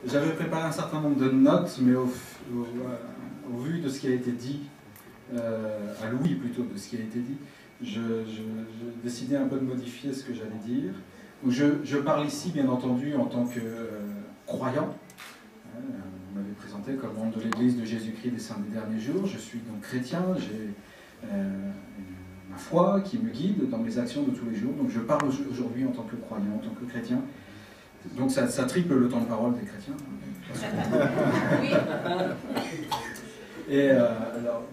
J'avais préparé un certain nombre de notes, mais au vu de ce qui a été dit, à l'ouïe plutôt de ce qui a été dit, j'ai décidé un peu de modifier ce que j'allais dire. Donc je parle ici, bien entendu, en tant que croyant. Vous m'avez présenté comme membre de l'Église de Jésus-Christ des Saints des Derniers Jours. Je suis donc chrétien, j'ai ma foi qui me guide dans mes actions de tous les jours. Donc je parle aujourd'hui en tant que croyant, en tant que chrétien. Donc ça triple le temps de parole des chrétiens. Oui. Et alors,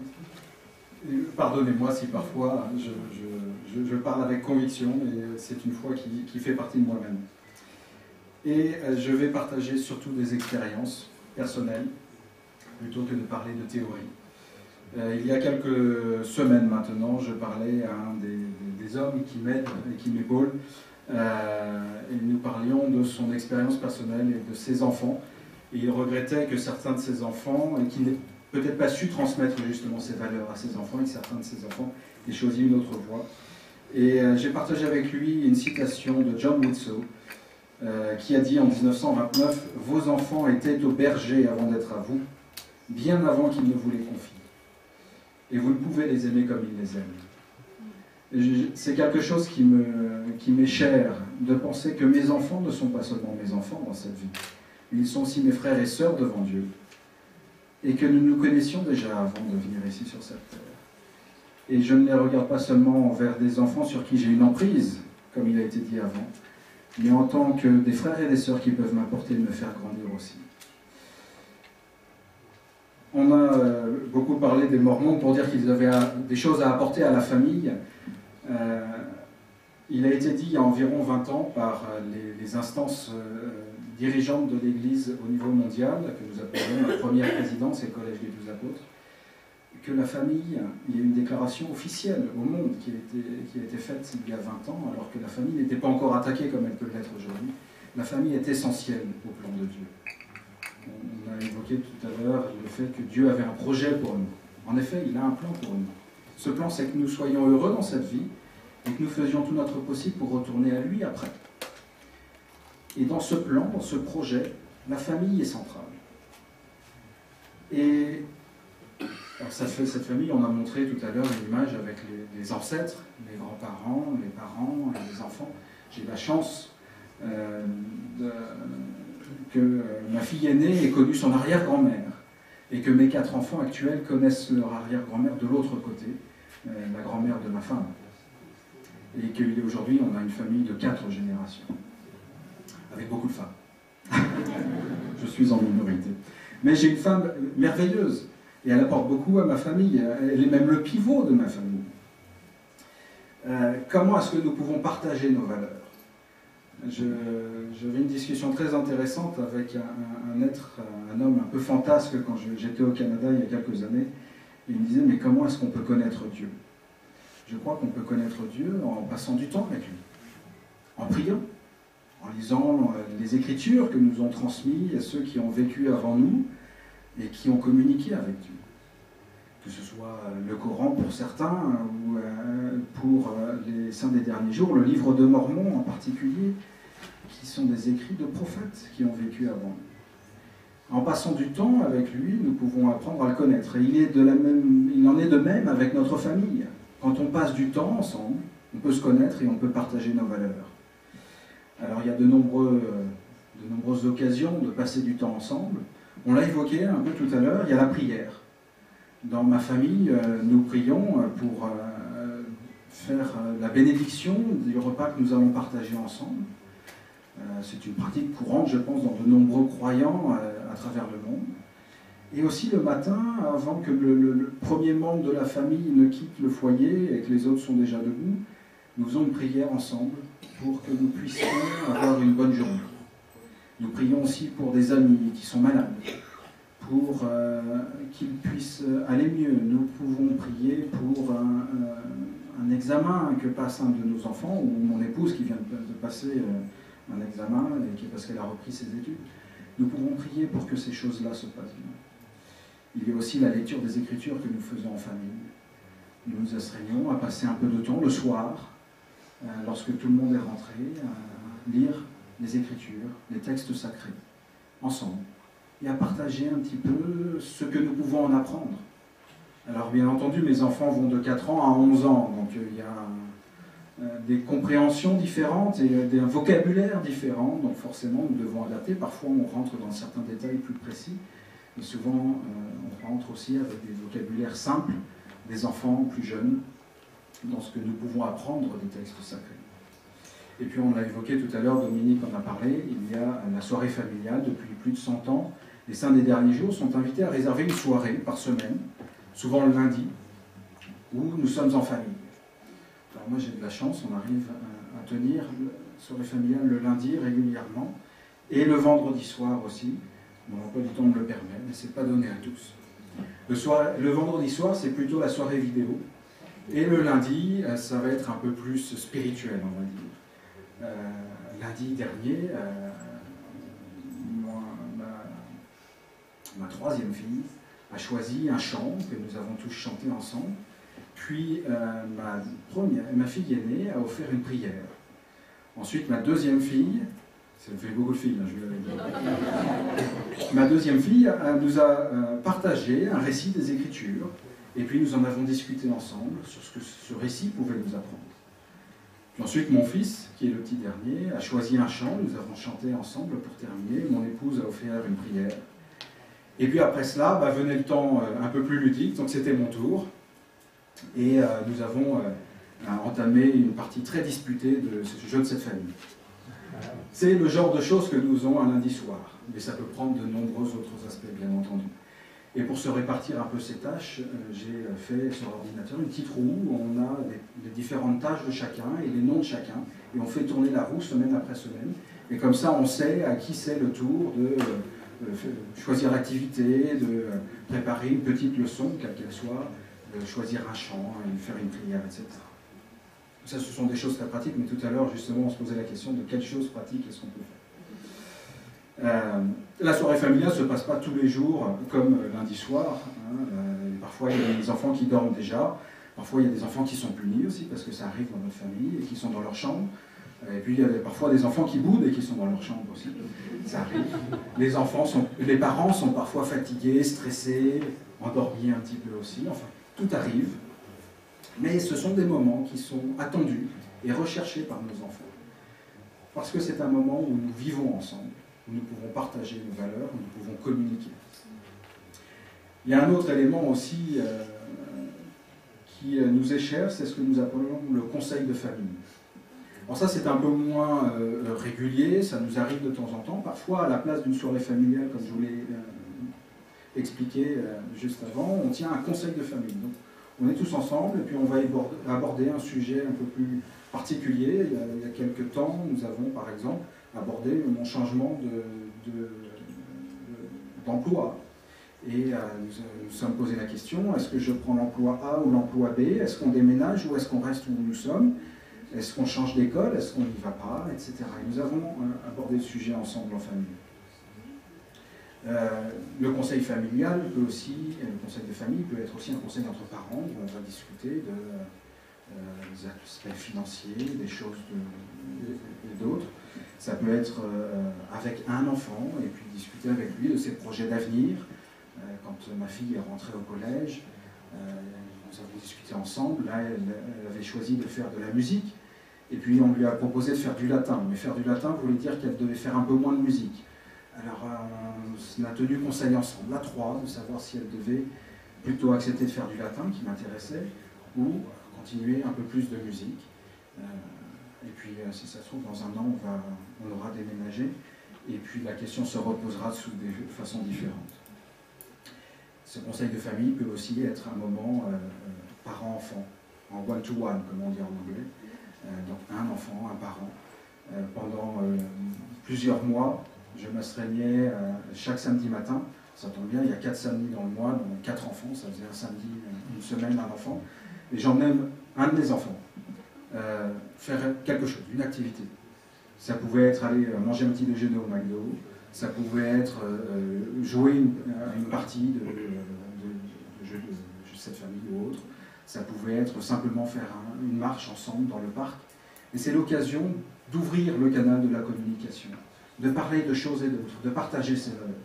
pardonnez-moi si parfois je parle avec conviction, mais c'est une foi qui fait partie de moi-même. Et je vais partager surtout des expériences personnelles, plutôt que de parler de théorie. Il y a quelques semaines maintenant, je parlais à un des hommes qui m'aident et qui m'épaulent, et nous parlions de son expérience personnelle et de ses enfants. Et il regrettait que certains de ses enfants, et qu'il n'ait peut-être pas su transmettre justement ses valeurs à ses enfants, et que certains de ses enfants aient choisi une autre voie. Et j'ai partagé avec lui une citation de John Woodsow, qui a dit en 1929 « Vos enfants étaient aux bergers avant d'être à vous, bien avant qu'ils ne vous les confient. Et vous ne pouvez les aimer comme ils les aiment. » C'est quelque chose qui m'est cher, de penser que mes enfants ne sont pas seulement mes enfants dans cette vie. Ils sont aussi mes frères et sœurs devant Dieu. Et que nous nous connaissions déjà avant de venir ici sur cette terre. Et je ne les regarde pas seulement envers des enfants sur qui j'ai une emprise, comme il a été dit avant, mais en tant que des frères et des sœurs qui peuvent m'apporter et me faire grandir aussi. On a beaucoup parlé des Mormons pour dire qu'ils avaient des choses à apporter à la famille. Il a été dit il y a environ 20 ans par les instances dirigeantes de l'Église au niveau mondial, que nous appelons la première présidence et collège des 12 apôtres, que la famille, il y a une déclaration officielle au monde qui a été faite il y a 20 ans, alors que la famille n'était pas encore attaquée comme elle peut l'être aujourd'hui. La famille est essentielle au plan de Dieu. On a évoqué tout à l'heure le fait que Dieu avait un projet pour nous. En effet, il a un plan pour nous. Ce plan, c'est que nous soyons heureux dans cette vie et que nous faisions tout notre possible pour retourner à lui après. Et dans ce plan, dans ce projet, la famille est centrale. Et alors cette famille, on a montré tout à l'heure une image avec les ancêtres, les grands-parents, les parents, les enfants. J'ai la chance que ma fille aînée ait connu son arrière-grand-mère et que mes 4 enfants actuels connaissent leur arrière-grand-mère de l'autre côté, la grand-mère de ma femme. Et qu'aujourd'hui, on a une famille de 4 générations, avec beaucoup de femmes. Je suis en minorité. Mais j'ai une femme merveilleuse. Et elle apporte beaucoup à ma famille. Elle est même le pivot de ma famille. Comment est-ce que nous pouvons partager nos valeurs? J'avais une discussion très intéressante avec un homme un peu fantasque quand j'étais au Canada il y a quelques années. Et il me disait, mais comment est-ce qu'on peut connaître Dieu? Je crois qu'on peut connaître Dieu en passant du temps avec lui, en priant, en lisant les Écritures que nous ont transmises à ceux qui ont vécu avant nous, et qui ont communiqué avec Dieu. Que ce soit le Coran pour certains, ou pour les Saints des Derniers Jours, le livre de Mormon en particulier, qui sont des écrits de prophètes qui ont vécu avant nous. En passant du temps avec lui, nous pouvons apprendre à le connaître. Et il en est de même avec notre famille. Quand on passe du temps ensemble, on peut se connaître et on peut partager nos valeurs. Alors il y a de nombreuses occasions de passer du temps ensemble. On l'a évoqué un peu tout à l'heure, il y a la prière. Dans ma famille, nous prions pour faire la bénédiction du repas que nous allons partager ensemble. C'est une pratique courante, je pense, dans de nombreux croyants à travers le monde. Et aussi le matin, avant que le premier membre de la famille ne quitte le foyer et que les autres sont déjà debout, nous faisons une prière ensemble pour que nous puissions avoir une bonne journée. Nous prions aussi pour des amis qui sont malades, pour qu'ils puissent aller mieux. Nous pouvons prier pour un examen que passe un de nos enfants, ou mon épouse qui vient de passer un examen, parce qu'elle a repris ses études. Nous pouvons prier pour que ces choses-là se passent bien. Il y a aussi la lecture des Écritures que nous faisons en famille. Nous nous astreignons à passer un peu de temps le soir, lorsque tout le monde est rentré, à lire les Écritures, les textes sacrés, ensemble, et à partager un petit peu ce que nous pouvons en apprendre. Alors bien entendu, mes enfants vont de 4 ans à 11 ans, donc il y a des compréhensions différentes et des vocabulaires différents, donc forcément nous devons adapter. Parfois on rentre dans certains détails plus précis, mais souvent on rentre aussi avec des vocabulaires simples des enfants plus jeunes dans ce que nous pouvons apprendre des textes sacrés. Et puis on l'a évoqué tout à l'heure, Dominique en a parlé, il y a la soirée familiale depuis plus de 100 ans. Les saints des derniers jours sont invités à réserver une soirée par semaine, souvent le lundi, où nous sommes en famille. Alors moi j'ai de la chance, on arrive à tenir la soirée familiale le lundi régulièrement, et le vendredi soir aussi. Mon emploi du temps me le permet, mais ce n'est pas donné à tous. Le vendredi soir, c'est plutôt la soirée vidéo, et le lundi, ça va être un peu plus spirituel, on va dire. Lundi dernier, ma troisième fille a choisi un chant que nous avons tous chanté ensemble. Puis ma fille aînée a offert une prière. Ensuite, ma deuxième fille, ça me fait beaucoup de filles, hein, je vais la ma deuxième fille nous a partagé un récit des Écritures, et puis nous en avons discuté ensemble sur ce que ce récit pouvait nous apprendre. Puis ensuite, mon fils, qui est le petit dernier, a choisi un chant, nous avons chanté ensemble pour terminer. Mon épouse a offert une prière. Et puis après cela, venait le temps un peu plus ludique, donc c'était mon tour. Et nous avons entamé une partie très disputée de ce jeu de cette famille. C'est le genre de choses que nous faisons un lundi soir, mais ça peut prendre de nombreux autres aspects, bien entendu. Et pour se répartir un peu ces tâches, j'ai fait sur l'ordinateur une petite roue où on a les différentes tâches de chacun et les noms de chacun, et on fait tourner la roue semaine après semaine. Et comme ça, on sait à qui c'est le tour de choisir l'activité, de préparer une petite leçon, quelle qu'elle soit, de choisir un chant, de faire une prière, etc. Ça, ce sont des choses très pratiques, mais tout à l'heure, justement, on se posait la question de quelles choses pratiques est-ce qu'on peut faire. La soirée familiale ne se passe pas tous les jours comme lundi soir. Hein. Parfois, il y a des enfants qui dorment déjà. Parfois, il y a des enfants qui sont punis aussi, parce que ça arrive dans notre famille, et qui sont dans leur chambre. Et puis, il y a parfois des enfants qui boudent et qui sont dans leur chambre aussi. Ça arrive. Les parents sont parfois fatigués, stressés, endormis un petit peu aussi. Enfin, tout arrive. Mais ce sont des moments qui sont attendus et recherchés par nos enfants. Parce que c'est un moment où nous vivons ensemble, où nous pouvons partager nos valeurs, où nous pouvons communiquer. Il y a un autre élément aussi qui nous est cher, c'est ce que nous appelons le conseil de famille. Alors ça, c'est un peu moins régulier, ça nous arrive de temps en temps. Parfois, à la place d'une soirée familiale, comme je vous l'ai expliqué juste avant, on tient un conseil de famille. Donc, on est tous ensemble et puis on va aborder un sujet un peu plus particulier. Il y a quelques temps, nous avons par exemple abordé mon changement d'emploi. Et nous sommes posé la question, est-ce que je prends l'emploi A ou l'emploi B? Est-ce qu'on déménage ou est-ce qu'on reste où nous sommes? Est-ce qu'on change d'école? Est-ce qu'on n'y va pas? Etc. Et nous avons abordé le sujet ensemble en famille. Le conseil familial peut aussi, le conseil de famille peut être aussi un conseil entre parents où on va discuter des aspects financiers, des choses et d'autres. Ça peut être avec un enfant et puis discuter avec lui de ses projets d'avenir. Quand ma fille est rentrée au collège, nous avons discuté ensemble. Là, elle avait choisi de faire de la musique et puis on lui a proposé de faire du latin. Mais faire du latin voulait dire qu'elle devait faire un peu moins de musique. Alors, on a tenu conseil ensemble, à trois, de savoir si elle devait plutôt accepter de faire du latin, qui m'intéressait, ou continuer un peu plus de musique. Et puis, si ça se trouve, dans un an, on aura déménagé, et puis la question se reposera sous des façons différentes. Ce conseil de famille peut aussi être un moment parent-enfant, en one-to-one, comme on dit en anglais. Donc, un enfant, un parent. Pendant plusieurs mois, je m'astreignais chaque samedi matin. Ça tombe bien, il y a 4 samedis dans le mois, donc 4 enfants, ça faisait un samedi, une semaine, un enfant. Et j'emmène un de mes enfants faire quelque chose, une activité. Ça pouvait être aller manger un petit déjeuner au McDo, ça pouvait être jouer une partie de jeu de cette famille ou autre, ça pouvait être simplement faire une marche ensemble dans le parc. Et c'est l'occasion d'ouvrir le canal de la communication, de parler de choses et d'autres, de partager ses valeurs.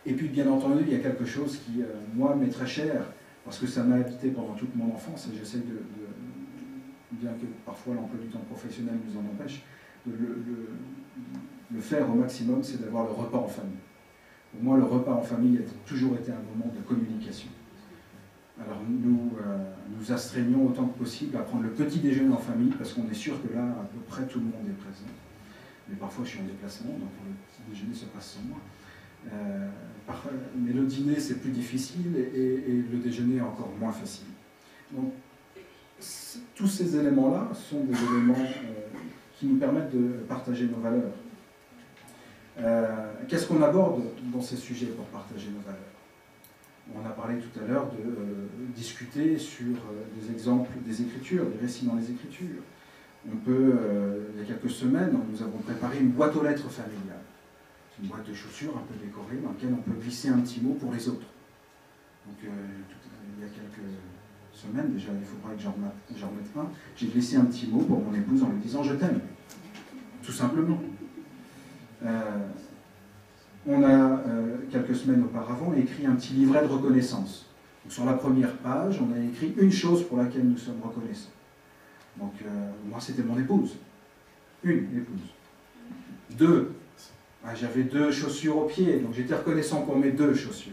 Et puis, bien entendu, il y a quelque chose qui, moi, m'est très cher, parce que ça m'a habité pendant toute mon enfance, et j'essaie bien que parfois l'emploi du temps professionnel nous en empêche, de le faire au maximum, c'est d'avoir le repas en famille. Pour moi, le repas en famille a toujours été un moment de communication. Alors nous astreignons autant que possible à prendre le petit déjeuner en famille, parce qu'on est sûr que là, à peu près tout le monde est présent. Mais parfois, je suis en déplacement, donc le petit déjeuner se passe sans moi. Mais le dîner, c'est plus difficile, et le déjeuner est encore moins facile. Donc, tous ces éléments-là sont des éléments qui nous permettent de partager nos valeurs. Qu'est-ce qu'on aborde dans ces sujets pour partager nos valeurs? On a parlé tout à l'heure de discuter sur des exemples des Écritures, des récits dans les Écritures. On peut, il y a quelques semaines, nous avons préparé une boîte aux lettres familiale. Une boîte de chaussures un peu décorée dans laquelle on peut glisser un petit mot pour les autres. Donc il y a quelques semaines, déjà il faudra que j'en remette un, j'ai glissé un petit mot pour mon épouse en lui disant « je t'aime », tout simplement. On a, quelques semaines auparavant, écrit un petit livret de reconnaissance. Donc, sur la première page, on a écrit une chose pour laquelle nous sommes reconnaissants. Donc, moi, c'était mon épouse. Une épouse. Deux, j'avais 2 chaussures aux pieds, donc j'étais reconnaissant pour mes 2 chaussures.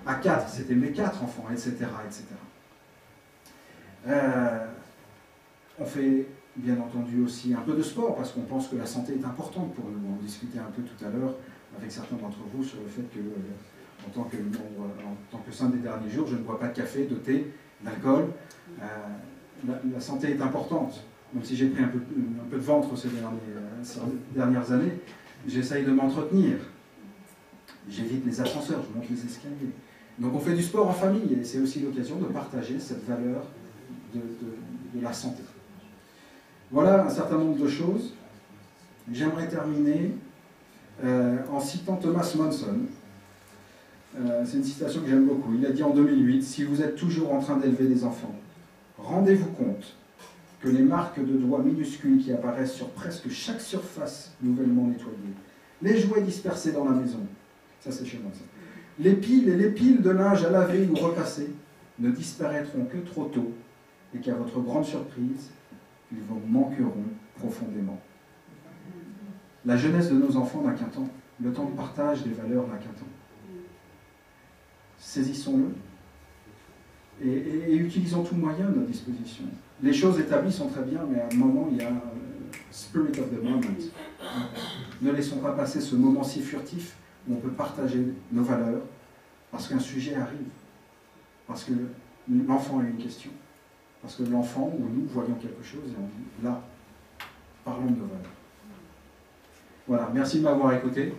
À 4, c'était mes 4 enfants, etc. etc. On fait, bien entendu, aussi un peu de sport, parce qu'on pense que la santé est importante pour nous. On discutait un peu tout à l'heure avec certains d'entre vous sur le fait que, en tant que saint des derniers jours, je ne bois pas de café, de thé, d'alcool. La santé est importante. Même si j'ai pris un peu de ventre ces dernières années, j'essaye de m'entretenir. J'évite les ascenseurs, je monte les escaliers. Donc on fait du sport en famille, et c'est aussi l'occasion de partager cette valeur de la santé. Voilà un certain nombre de choses. J'aimerais terminer en citant Thomas Monson. C'est une citation que j'aime beaucoup. Il a dit en 2008, « Si vous êtes toujours en train d'élever des enfants, rendez-vous compte que les marques de doigts minuscules qui apparaissent sur presque chaque surface nouvellement nettoyée, les jouets dispersés dans la maison, ça c'est chez moi ça, les piles et les piles de linge à laver ou repasser ne disparaîtront que trop tôt, et qu'à votre grande surprise, ils vous manqueront profondément. La jeunesse de nos enfants n'a qu'un temps, le temps de partage des valeurs n'a qu'un temps. Saisissons-le et utilisons tout moyen à notre disposition. Les choses établies sont très bien, mais à un moment, il y a spirit of the moment. Ne laissons pas passer ce moment si furtif où on peut partager nos valeurs, parce qu'un sujet arrive, parce que l'enfant a une question, parce que l'enfant ou nous voyons quelque chose et on dit, là, parlons de nos valeurs. Voilà, merci de m'avoir écouté.